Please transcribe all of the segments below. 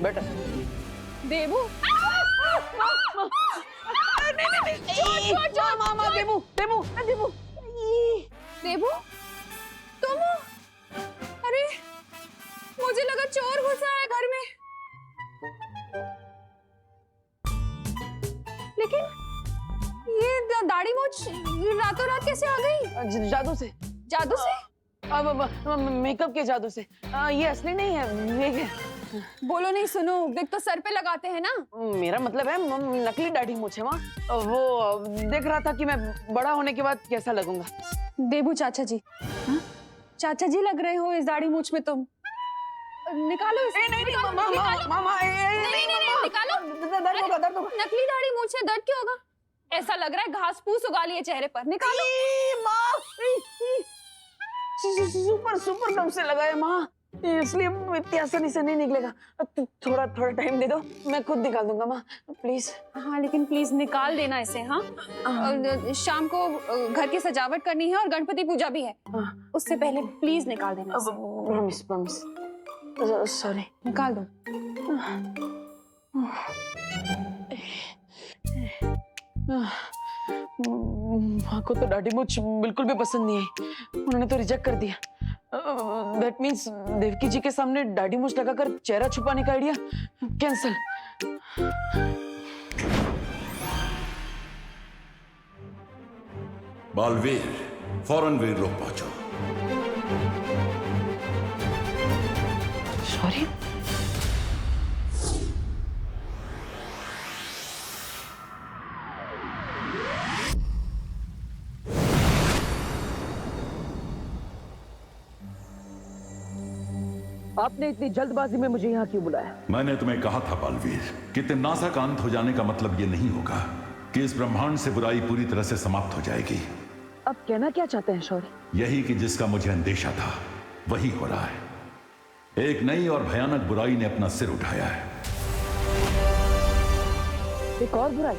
बेटा। देबू मामा, देबू देबू देबू देबू तुम हो? अरे मुझे लगा चोर घुसा है घर में। लेकिन ये दाढ़ी मूंछ रातों रात कैसे आ गई? जादू से। जादू से? अब मेकअप के जादू से। ये असली नहीं है, ये है। बोलो नहीं, सुनो, विग तो सर पे लगाते हैं ना। मेरा मतलब है नकली दाढ़ी मूंछ है माँ। वो देख रहा था कि मैं बड़ा होने के बाद कैसा लगूंगा। देबू चाचा जी, चाचा जी लग रहे हो इस दाढ़ी मूंछ में तुम। निकालो इसे। नहीं मामा, निकालो। दर्द होगा, दर्द होगा। नकली दाढ़ी मूंछ है, दर्द क्यों होगा? ऐसा लग रहा है घास फूस उगा लिए चेहरे पर। निकालो। सुपर कब से लगा है माँ, इसलिए इतनी आसानी से नहीं निकलेगा। थोड़ा टाइम दे दो, मैं खुद निकाल दूंगा माँ, प्लीज। हाँ लेकिन प्लीज निकाल देना इसे। हाँ शाम को घर की सजावट करनी है और गणपति पूजा भी है, उससे पहले प्लीज निकाल देना इसे। प्रॉमिस। सॉरी। निकाल दो। माँ को तो दाढ़ी मूंछ बिल्कुल भी पसंद नहीं आई, उन्होंने तो रिजेक्ट कर दिया। दैट मीन्स देवकी जी के सामने दाढ़ी मूंछ लगाकर चेहरा छुपाने का आइडिया कैंसिल। बालवीर, फौरन वीर लोग पहुंचो। सॉरी। आपने इतनी जल्दबाजी में मुझे यहाँ क्यों बुलाया? मैंने तुम्हें कहा था बालवीर कि तिम्नासा का अंत हो जाने का मतलब ये नहीं होगा कि इस ब्रह्मांड से बुराई पूरी तरह से समाप्त हो जाएगी। अब कहना क्या चाहते हैं शौर्य? यही कि जिसका मुझे अंदेशा था वही हो रहा है। एक नई और भयानक बुराई ने अपना सिर उठाया है। एक और बुराई?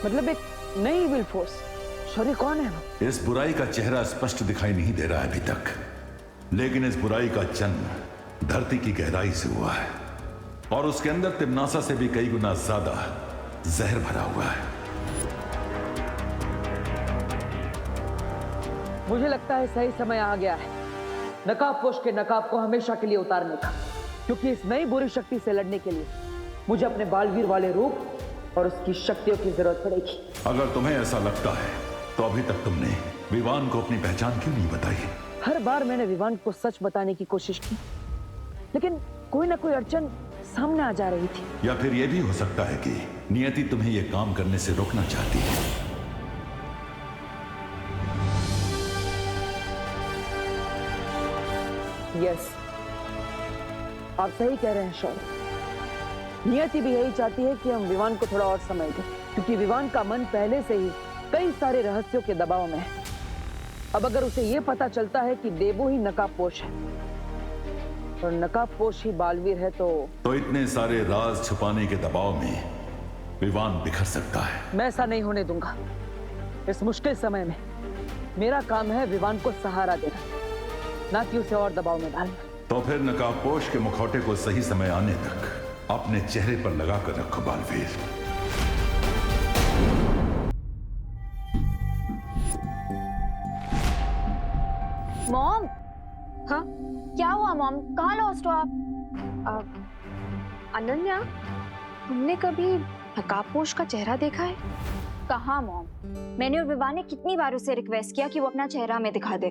मतलब एक नई विल फोर्स? शौर्य कौन है वो? इस बुराई का चेहरा स्पष्ट दिखाई नहीं दे रहा है अभी तक, लेकिन इस बुराई का जन्म धरती की गहराई से हुआ है और उसके अंदर तिम्नासा से भी कई गुना ज्यादा जहर भरा हुआ है। मुझे लगता है सही समय आ गया है नकाबपोश के नकाब को हमेशा के लिए उतारने का, क्योंकि इस नई बुरी शक्ति से लड़ने के लिए मुझे अपने बालवीर वाले रूप और उसकी शक्तियों की जरूरत पड़ेगी। अगर तुम्हें ऐसा लगता है तो अभी तक तुमने विवान को अपनी पहचान क्यों नहीं बताई? हर बार मैंने विवान को सच बताने की कोशिश की, लेकिन कोई ना कोई अड़चन सामने आ जा रही थी। या फिर यह भी हो सकता है कि नियति तुम्हें यह काम करने से रोकना चाहती है। यस, आप सही कह रहे हैं शौर्य। नियति भी यही चाहती है कि हम विवान को थोड़ा और समय दें, क्योंकि विवान का मन पहले से ही कई सारे रहस्यों के दबाव में है। अब अगर उसे यह पता चलता है कि देबू ही नकाबपोश है और नकाबपोश ही बालवीर है तो इतने सारे राज छुपाने के दबाव में विवान बिखर सकता है। मैं ऐसा नहीं होने दूंगा। इस मुश्किल समय में मेरा काम है विवान को सहारा देना, ना कि उसे और दबाव में डालना। तो फिर नकाबपोश के मुखौटे को सही समय आने तक अपने चेहरे पर लगाकर रखो बालवीर। मॉम। हाँ क्या हुआ मॉम, कहाँ लॉस्ट हो आप? अनन्या, तुमने कभी नकाबपोश का चेहरा देखा है? कहाँ मॉम, मैंने और विवान ने कितनी बार उसे रिक्वेस्ट किया कि वो अपना चेहरा हमें दिखा दे,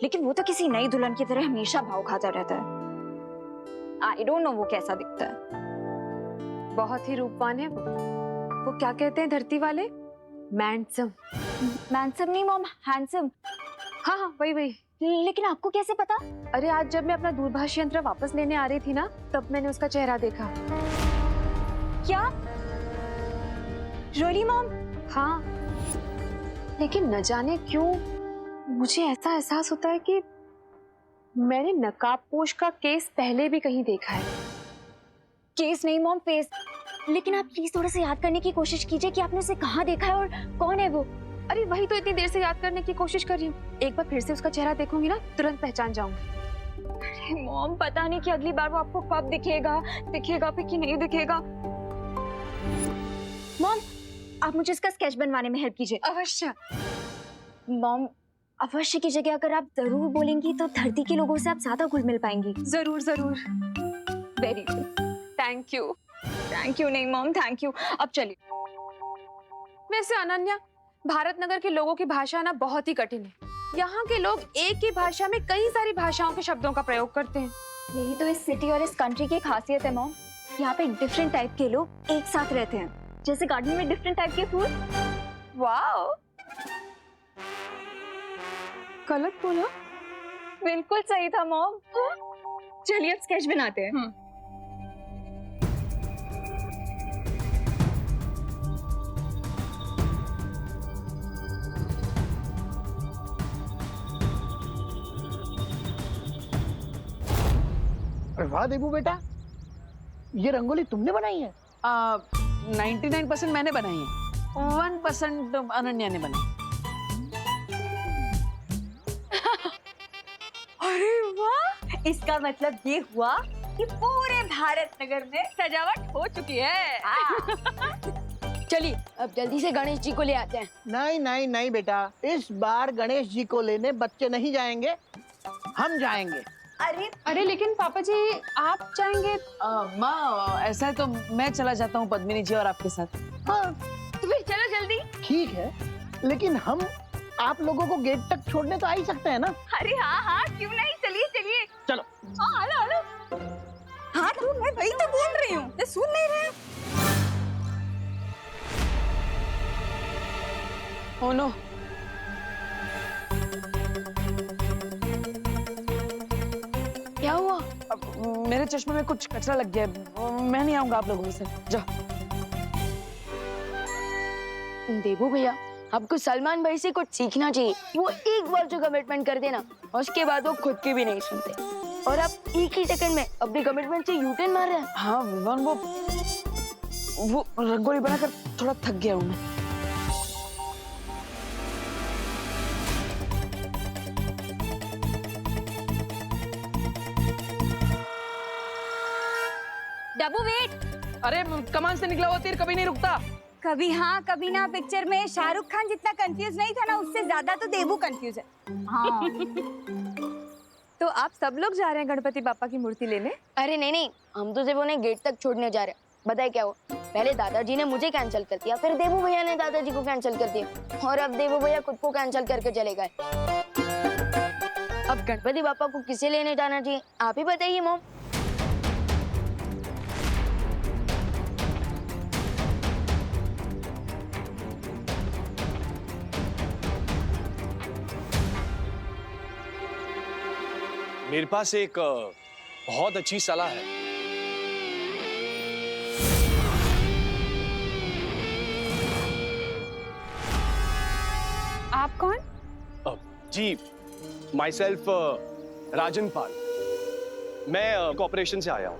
लेकिन वो तो किसी नई दुल्हन की तरह हमेशा भाव खाता रहता है। आई डोंट नो वो कैसा दिखता है। बहुत ही रूपवान है वो क्या कहते हैं धरती वाले? मैंडसम। मैंडसम नहीं मॉम, हैंडसम। हाँ हाँ वही। लेकिन आपको कैसे पता? अरे आज जब मैं अपना दूरभाष यंत्र वापस लेने आ रही थी ना, तब मैंने उसका चेहरा देखा। क्या रियली मॉम? हाँ, लेकिन न जाने क्यों मुझे ऐसा एहसास होता है कि मैंने नकाबपोश का केस पहले भी कहीं देखा है। केस नहीं मॉम, फेस। लेकिन आप प्लीज थोड़ा सा याद करने की कोशिश कीजिए कि आपने उसे कहाँ देखा है और कौन है वो। अरे वही तो इतनी देर से याद करने की कोशिश कर रही हूँ। एक बार फिर से उसका चेहरा देखूंगी ना, तुरंत पहचान जाऊंगी। मॉम पता नहीं कि अगली बार वो आपको कब दिखेगा भी कि नहीं दिखेगा। मॉम आप मुझे इसका स्केच बनवाने में हेल्प कीजिए। अवश्य। मॉम अवश्य की जगह अगर आप जरूर बोलेंगी तो धरती के लोगों से आप ज्यादा घुल मिल पाएंगी। जरूर जरूर। Very good. Thank you. Thank you नहीं मॉम, थैंक यू। अब चलिए। वैसे अनन्या, भारत नगर के लोगों की भाषा ना बहुत ही कठिन है। यहाँ के लोग एक ही भाषा में कई सारी भाषाओं के शब्दों का प्रयोग करते हैं। यही तो इस सिटी और इस कंट्री की खासियत है मॉम। यहाँ पे डिफरेंट टाइप के लोग एक साथ रहते हैं, जैसे गार्डन में डिफरेंट टाइप के फूल। वाओ, गलत बोला? बिल्कुल सही था मॉम। चलिए अब स्केच बनाते हैं। अरे वाह देबू बेटा, ये रंगोली तुमने बनाई है? 99% मैंने बनाई है, 1% अनन्या ने बनाई। अरे वाह, इसका मतलब ये हुआ कि पूरे भारत नगर में सजावट हो चुकी है। चलिए अब जल्दी से गणेश जी को ले आते हैं। नहीं नहीं नहीं बेटा, इस बार गणेश जी को लेने बच्चे नहीं जाएंगे, हम जाएंगे। अरे लेकिन पापा जी आप जाएंगे? माँ ऐसा है तो मैं चला जाता हूँ पद्मिनी जी और आपके साथ। हाँ तो फिर चलो जल्दी। ठीक है, लेकिन हम आप लोगों को गेट तक छोड़ने तो आ ही सकते हैं ना? अरे हाँ हाँ, क्यों नहीं, चलिए चलिए। चलो। हाँ हेलो हेलो। हाँ तो मैं वही तो बोल रही हूँ, ये सुन नहीं रहे। ओह नो, क्या हुआ? मेरे चश्मे में कुछ कचरा लग गया है, मैं नहीं आऊंगा आप लोगों के साथ। जाओ। देबू भैया, आपको सलमान भाई से कुछ सीखना चाहिए। वो एक बार जो कमिटमेंट कर देना, उसके बाद वो खुद की भी नहीं सुनते, और आप एक ही सेकंड में अपनी कमिटमेंट से यूटर्न मार रहे हैं। हाँ विवान, वो रंगोली बनाकर थोड़ा थक गया हूँ मैं। डब्बू वेट। अरे कमान से निकला हुआ तीर कभी नहीं रुकता। कभी हाँ कभी ना पिक्चर में शाहरुख खान जितना कंफ्यूज नहीं था ना, उससे ज्यादा तो देबू कंफ्यूज है। हाँ। तो आप सब लोग जा रहे हैं गणपति बापा की मूर्ति लेने? अरे नहीं नहीं, हम तो सिर्फ उन्हें गेट तक छोड़ने जा रहे हैं। बताए क्या हुआ, पहले दादाजी ने मुझे कैंसिल कर दिया, फिर देबू भैया ने दादाजी को कैंसिल कर दिया, और अब देबू भैया खुद को कैंसिल करके चले गए। अब गणपति बापा को किसे लेने जाना चाहिए, आप ही बताइए मॉम। मेरे पास एक बहुत अच्छी सलाह है। आप कौन? जी, माई सेल्फ राजन पाल। मैं कॉर्पोरेशन से आया हूँ।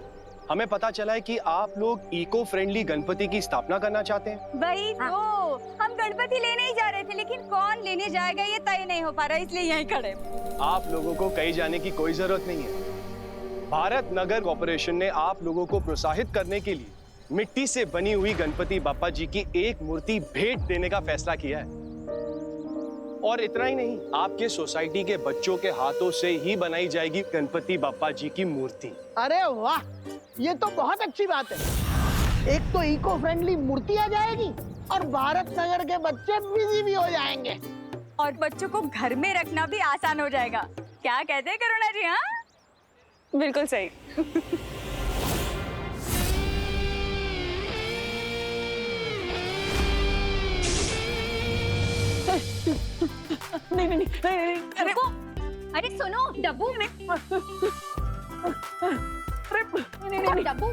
हमें पता चला है कि आप लोग इको फ्रेंडली गणपति की स्थापना करना चाहते हैं। वही तो, हम गणपति लेने ही जा रहे थे, लेकिन कौन लेने जाएगा ये तय नहीं हो पा रहा, इसलिए यहीं खड़े। आप लोगों को कहीं जाने की कोई जरूरत नहीं है। भारत नगर कॉर्पोरेशन ने आप लोगों को प्रोत्साहित करने के लिए मिट्टी से बनी हुई गणपति बापा जी की एक मूर्ति भेंट देने का फैसला किया है। और इतना ही नहीं, आपके सोसाइटी के बच्चों के हाथों से ही बनाई जाएगी गणपति बापा जी की मूर्ति। अरे वाह, ये तो बहुत अच्छी बात है। एक तो इको फ्रेंडली मूर्ति आ जाएगी और भारत नगर के बच्चे बिजी भी हो जाएंगे, और बच्चों को घर में रखना भी आसान हो जाएगा। क्या कहते हैं करुणा जी? हाँ बिल्कुल सही। नहीं नहीं नहीं, अरे अरे सुनो डब्बू, नहीं डब्बू।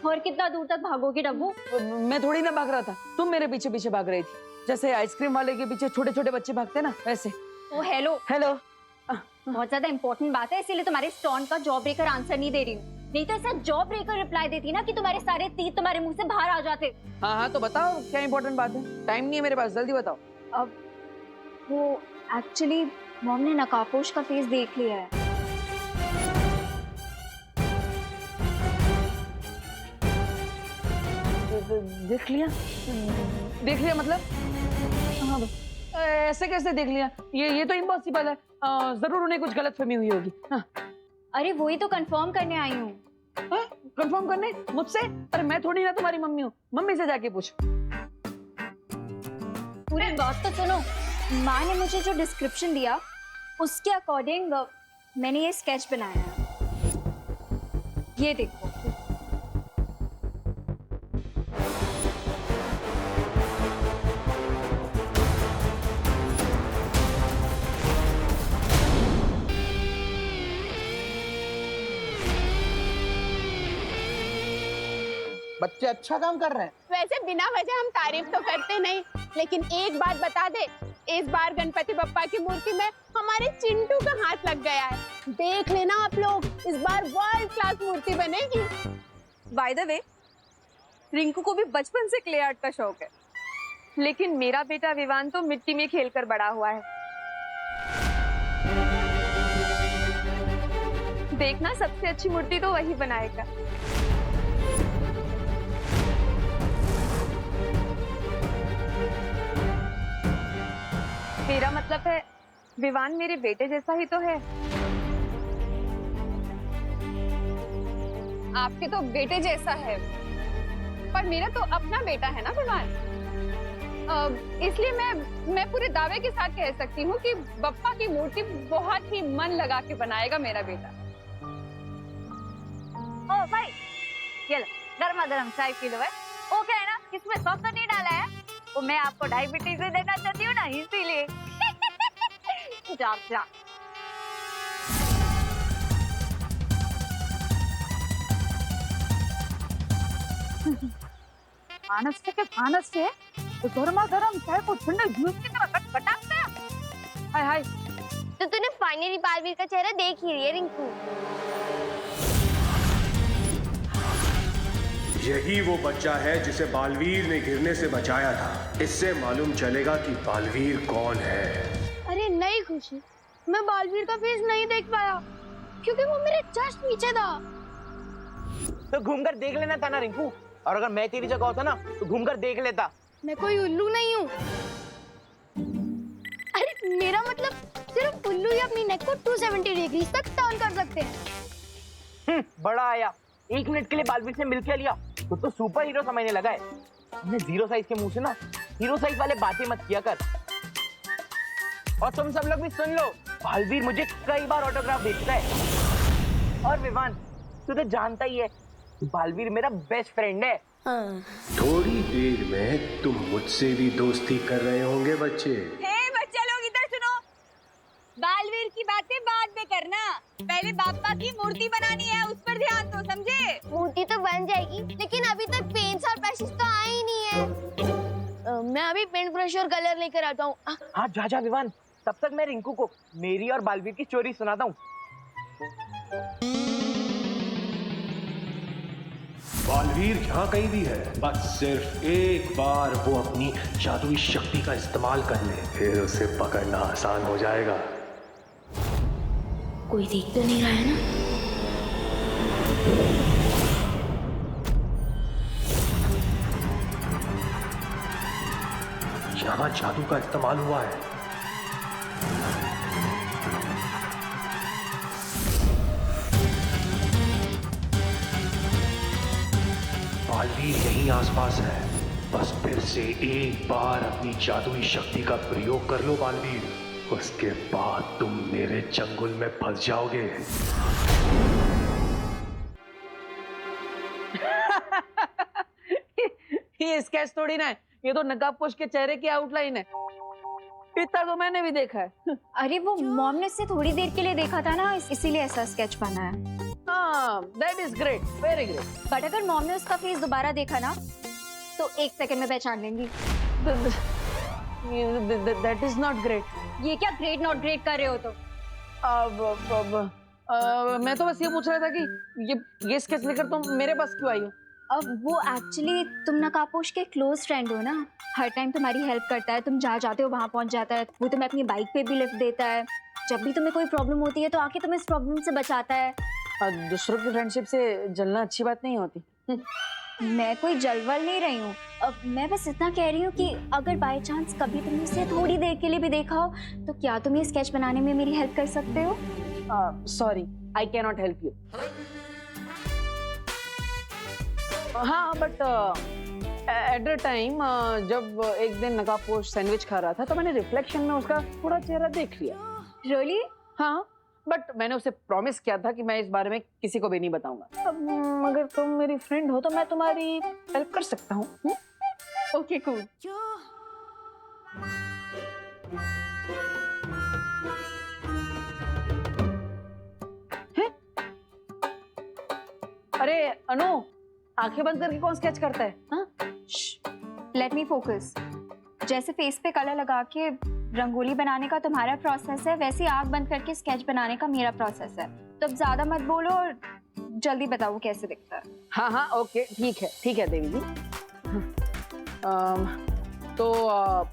और कितना दूर तक भागोगी डब्बू? मैं थोड़ी ना भाग रहा था, तुम मेरे पीछे पीछे भाग रही थी, जैसे आइसक्रीम वाले के पीछे छोटे छोटे बच्चे भागते ना, वैसे। ओ हेलो। हेलो। बहुत ज्यादा इंपॉर्टेंट बात है, इसीलिए तुम्हारे स्टोन का जॉब ब्रेकर आंसर नहीं दे रही हूँ। नहीं तो ऐसा जॉब ब्रेकर रिप्लाई देती ना कि तुम्हारे सारे तीर तुम्हारे मुंह से बाहर आ जाते। हाँ हाँ, तो बताओ क्या इंपॉर्टेंट बात है? टाइम नहीं है मेरे पास, जल्दी बताओ। अब वो एक्चुअली मॉम ने नकाबपोश का फेस देख लिया है। देख लिया? देख लिया मतलब? हाँ, ऐसे कैसे देख लिया? ये तो इम्पॉसिबल है। जरूर उन्हें कुछ गलतफहमी हुई होगी। हाँ। अरे वही तो कंफर्म करने आई हूँ। कंफर्म करने मुझसे? अरे मैं थोड़ी ना तुम्हारी मम्मी हूँ, मम्मी से जाके पूछ। पूरी बात तो सुनो। माँ ने मुझे जो डिस्क्रिप्शन दिया उसके अकॉर्डिंग मैंने ये स्केच बनाया है। ये देखो। बच्चे अच्छा काम कर रहे हैं। वैसे बिना वजह हम तारीफ तो करते नहीं, लेकिन एक बात बता दे, इस बार गणपति बप्पा की मूर्ति में हमारे चिंटू का हाथ लग गया है। देख लेना आप लोग, इस बार वर्ल्ड क्लास मूर्ति बनेगी। बाय द वे, रिंकू को भी बचपन से क्ले आर्ट का शौक है, लेकिन मेरा बेटा विवान तो मिट्टी में खेलकर बड़ा हुआ है। देखना, सबसे अच्छी मूर्ति तो वही बनाएगा। मेरा मतलब है, विवान मेरे बेटे जैसा ही तो है। आपके तो बेटे जैसा है, पर मेरा तो अपना बेटा है ना विवान। इसलिए मैं पूरे दावे के साथ कह सकती हूँ कि बप्पा की मूर्ति बहुत ही मन लगा के बनाएगा मेरा बेटा। ओ भाई, ये लो गर्मा गर्म चाय पी लो। है वो क्या है ना, इसमें सॉस नहीं डाला है, वो मैं आपको डायबिटीज से देना चाहती हूँ ना, इसीलिए। जा जा। मानस से तो गर्मा गर्म चाय को ठंडे जूस की तरह खटखटाता है। हाय हाय। तो तूने फाइनली बालवीर का चेहरा देख ही लिया रिंकू। यही वो बच्चा है जिसे बालवीर ने गिरने से बचाया था। इससे मालूम चलेगा कि बालवीर कौन है। अरे नहीं खुशी, मैं बालवीर का फेस नहीं देख पाया क्योंकि वो मेरे जस्ट पीछे था। तो घूमकर देख लेना था ना रिंकू, और अगर मैं तेरी जगह होता ना तो घूमकर देख लेता। मैं कोई उल्लू नहीं हूँ। अरे मेरा मतलब सिर्फ उल्लू ही अपनी नेक को 270 डिग्री तक टर्न कर सकते हैं। बड़ा आया, 1 मिनट के लिए बालवीर से मिल के लिया तो सुपर हीरो समझने लगा है। हमने 0 साइज के मुंह से ना हीरो साइज वाले बातें मत किया कर। और तुम सब लोग भी सुन लो, बालवीर मुझे कई बार ऑटोग्राफ भेजता है। और विवान, तू तो जानता ही है बालवीर मेरा बेस्ट फ्रेंड है। थोड़ी देर में तुम मुझसे भी दोस्ती कर रहे होंगे बच्चे। बच्चे लोग इधर सुनो, बालवीर की बातें बाद में करना, पहले बाप्पा की मूर्ति बनानी है, उस पर ध्यान दो, समझे? मूर्ति तो बन जाएगी, लेकिन अभी तक पेंट्स और ब्रशेस तो आए ही नहीं है। मैं अभी पेंट ब्रश और कलर लेकर आता हूँ। हाँ जा जा विवान, तब तक मैं रिंकू को मेरी और बालवीर की स्टोरी सुनाता हूँ। बालवीर यहाँ कहीं भी है, बस सिर्फ एक बार वो अपनी जादुई शक्ति का इस्तेमाल कर ले, फिर उसे पकड़ना आसान हो जाएगा। कोई देख तो नहीं रहा है ना? यहाँ जादू का इस्तेमाल हुआ है। बालवीर यहीं आसपास है, बस फिर से एक बार अपनी जादुई शक्ति का प्रयोग कर लो बालवीर, उसके बाद तुम मेरे चंगुल में फंस जाओगे। ये स्केच थोड़ी ना है, ये तो नकाबपोश के चेहरे की आउटलाइन है। इतना तो मैंने भी देखा है। अरे वो मॉम ने इससे थोड़ी देर के लिए देखा था ना, इसीलिए ऐसा स्केच बना है। हाँ, that is great, very great. But अगर मॉम ने उसका फेस दोबारा देखा ना, तो 1 सेकंड में पहचान लेंगी। That is not great. ये क्या ग्रेट नॉट ग्रेट कर रहे हो तुम? अब मैं तो बस ये पूछ रहा था कि ये स्केच लेकर तुम मेरे पास क्यों आई हो? अब वो एक्चुअली तुम नकाबपोश के क्लोज फ्रेंड हो ना, हर टाइम तुम्हारी हेल्प करता है, तुम जहाँ जाते हो वहाँ पहुँच जाता है, वो तुम्हें अपनी बाइक पे भी लिफ्ट देता है, जब भी तुम्हें कोई प्रॉब्लम होती है तो आके तुम्हें इस प्रॉब्लम से बचाता है। दूसरों की फ्रेंडशिप से जलना अच्छी बात नहीं होती। मैं कोई जलवल नहीं रही हूँ, अब मैं बस इतना कह रही हूँ कि अगर बाय चांस कभी तुमने उसे थोड़ी देर के लिए भी देखा हो तो क्या तुम ये स्केच बनाने में मेरी हेल्प कर सकते हो? Sorry, I can not help you. हाँ, बट एट द टाइम जब एक दिन नकाबपोश सैंडविच खा रहा था तो मैंने रिफ्लेक्शन में उसका थोड़ा चेहरा देख लिया। रियली? हाँ, बट मैंने उसे प्रॉमिस किया था कि मैं इस बारे में किसी को भी नहीं बताऊंगा। अब अगर तुम मेरी फ्रेंड हो तो मैं तुम्हारी हेल्प कर सकता हूँ। Okay cool. अरे अनु, आंखें बंद करके कौन स्केच करता है? हाँ? Let me focus. जैसे फेस पे कलर लगा के रंगोली बनाने का तुम्हारा प्रोसेस है, वैसे आंख बंद करके स्केच बनाने का मेरा प्रोसेस है। तो अब ज्यादा मत बोलो और जल्दी बताओ कैसे दिखता है। हाँ हाँ, ओके, ठीक है देवी जी। तो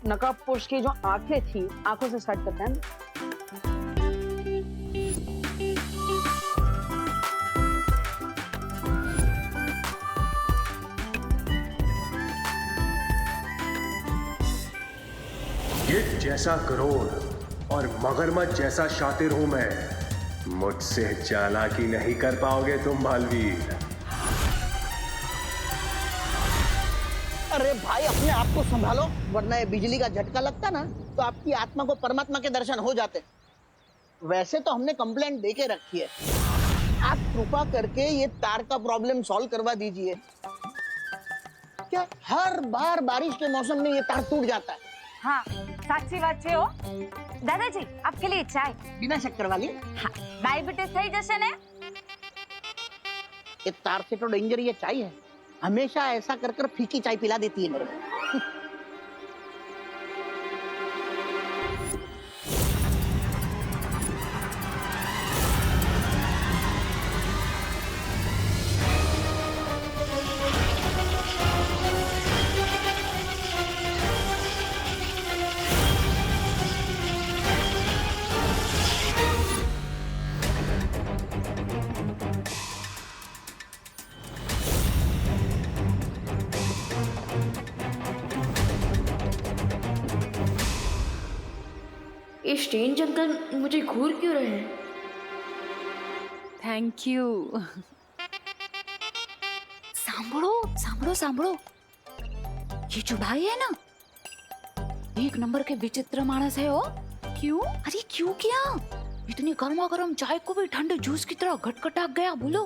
नकाबपोश की जो आंखें थी, आंखों से स्टार्ट करते हैं। गिद्ध जैसा करोड़ और मगरमच्छ जैसा शातिर हूं मैं, मुझसे चालाकी नहीं कर पाओगे तुम बालवीर। अरे भाई, अपने आप को संभालो, वरना ये बिजली का झटका लगता ना तो आपकी आत्मा को परमात्मा के दर्शन हो जाते। वैसे तो हमने कंप्लेंट दे के रखी है, आप कृपा करके ये तार का प्रॉब्लम सॉल्व करवा दीजिए। क्या हर बार बारिश के मौसम में ये तार टूट जाता है? हाँ, साक्षी बात हो दादाजी, आपके लिए चाय बिना शक्कर वाली। हाँ, डायबिटीज सही जैसे ने। ये तार से तो डेंजर ये चाय है, हमेशा ऐसा कर कर फीकी चाय पिला देती है मेरे को। ये स्ट्रेंज अंकल मुझे घूर क्यों रहे हैं? Thank you. सांभळो सांभळो सांभळो, ये जो भाई है ना, एक नंबर के विचित्र मानस है हो। क्यों? अरे क्यों क्या, इतनी गर्मा गर्म चाय को भी ठंडे जूस की तरह घटघटा गया बोलो।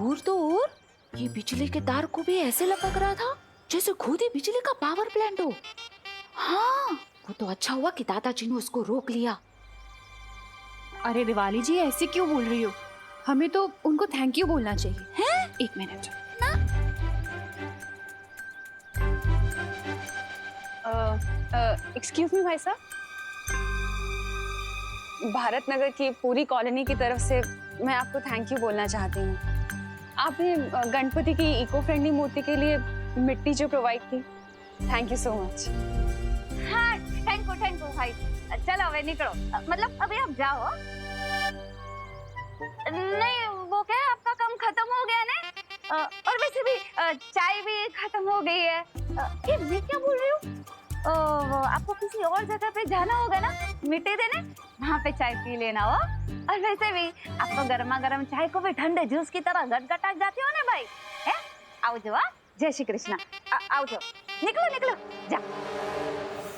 और तो और ये बिजली के तार को भी ऐसे लपक रहा था जैसे खुद ही बिजली का पावर प्लांट हो। हाँ, वो तो अच्छा हुआ कि दादाजी ने उसको रोक लिया। अरे दिवाली जी, ऐसे क्यों बोल रही हो? हमें तो उनको थैंक यू बोलना चाहिए। हैं? एक मिनट ना? एक्सक्यूज मी भाई साहब, भारत नगर की पूरी कॉलोनी की तरफ से मैं आपको थैंक यू बोलना चाहती हूँ। आपने गणपति की इको फ्रेंडली मूर्ति के लिए मिट्टी जो प्रोवाइड की, थैंक यू सो मच। हाँ, थैंक यू भाई। चलो अब निकलो, मतलब अभी आप जाओ। नहीं, वो क्या है, आपका काम खत्म हो गया ना, और वैसे भी चाय भी खत्म हो गई है। ये मैं क्या बोल रही हूँ, आपको किसी और जगह पे जाना होगा ना मिट्टी देने, वहाँ पे चाय पी लेना हो। और वैसे भी आपको गर्मा गर्म चाय को भी ठंडे जूस की तरह गटगटा जाते हो ना भाई। है, आओ जो, जय श्री कृष्णा, आओ जो, निकलो निकलो, जा।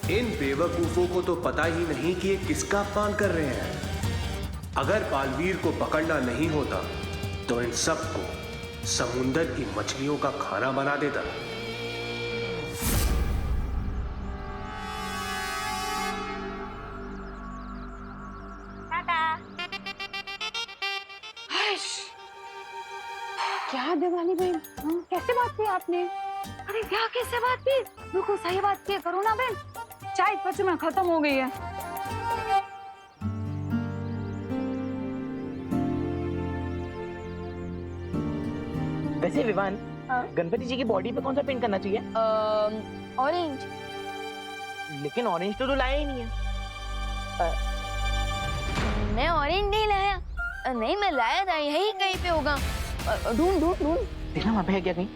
इन बेवकूफों को तो पता ही नहीं कि ये किसका अपमान कर रहे हैं। अगर बालवीर को पकड़ना नहीं होता तो इन सबको समुंदर की मछलियों का खाना बना देता। क्या दिवाली बहन, कैसे बात की आपने? अरे क्या कैसे बात की, बिल्कुल सही बात की करो ना बहन। चाय सच में खत्म हो गई है। वैसे विवान, हाँ? गणपति जी की बॉडी पे कौन सा पेंट करना चाहिए? ऑरेंज। लेकिन ऑरेंज तो लाया ही नहीं है। मैं ऑरेंज नहीं लाया। नहीं, मैं लाया था, यही कहीं पे होगा। ढूंढ ढूंढ ढूंढ। देखना वहाँ पे है क्या कहीं?